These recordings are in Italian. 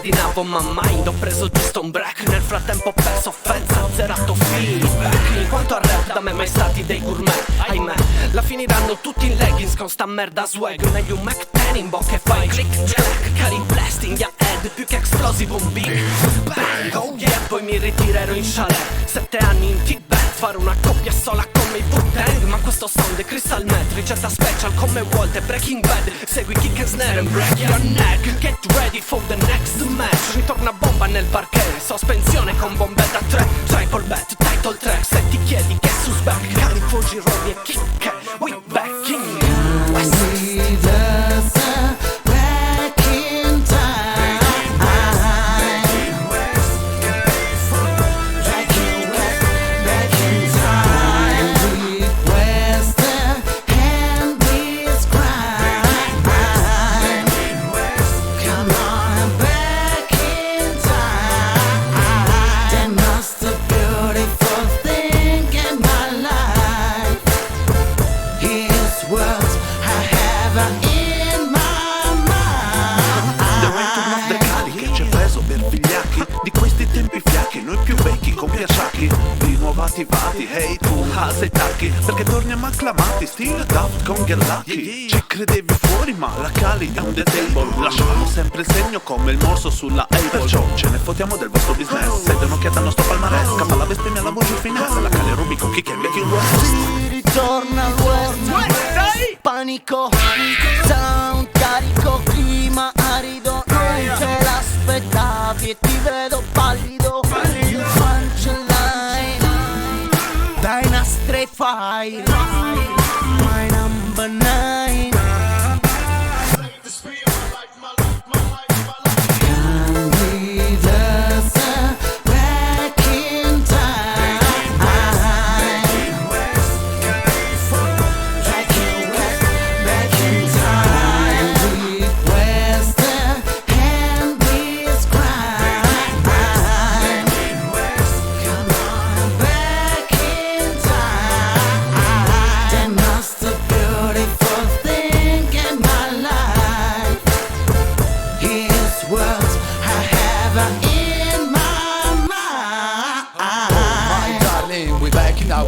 ordinavo ma mind, ho preso giusto un break. Nel frattempo ho perso offensa, zerato feedback. In quanto a rap da me mai stati dei gourmet, ahimè, la finiranno tutti in leggings con sta merda swag. Meglio un Mac 10 in bocca e fai click clack. Cari blasting ya head, più che explosive un big bang. Oh yeah, poi mi ritirerò in chalet, 7 anni in Tibet, fare una coppia sola come i Wu-Tang. Ma questo sound è crystal meth, ricetta special come Walt e Breaking Bad. Segui kick and snare and break your neck. Get ready for the next match. Ritorna bomba nel parquet, sospensione con bombetta 3. Triple bet, title track. Se ti chiedi che su back, Califoxi RowB e Kiqué, we back in West. Di questi tempi fiacchi, noi più vecchi con piacciacchi. Di nuovo attivati, hey tu, hase tacchi. Perché torniamo acclamati, stile Daft con Get Lucky. Ci credevi fuori ma la Cali è un the table. Lasciamo sempre il segno come il morso sulla Apple. Perciò ce ne fottiamo del vostro business. Sei un'occhiata al nostro palmarès. Scappa la bestemmia, la voce finesse. La Cali RowB con Kiqué, metti il West. Si ritorna al West. Panico, sound carico, clima arido. Non te l'aspettavi e ti vedo pallido. Punchline, dai nastri fai. My number 9.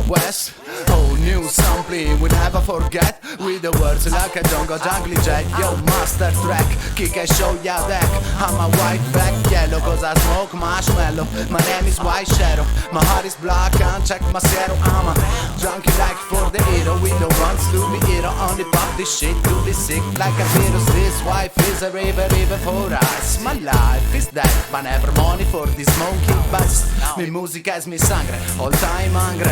West, oh new sampling, we never forget. With the words like a jungle jack. Yo master track, Kiqué show ya deck. I'm a white back yellow, cause I smoke marshmallow. My name is White Shadow, my heart is black, can't check my zero. I'm a junkie like for the hero. We don't want to be hero, only pop this shit to be sick like a virus. This wife is a river for us. My life is dead, but never money for this monkey bus. Mi musica es mi sangre, all time hungry.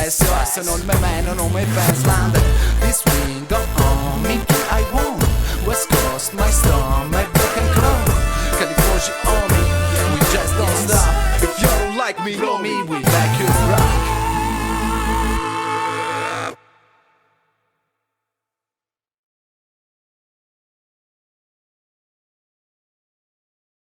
SOS non me meno, non me fans land. This swing go on, me I want. Westcoast, my storm, my broken crown. Califoxi on me, we just don't stop. If you don't like me, blow me, we back you rock.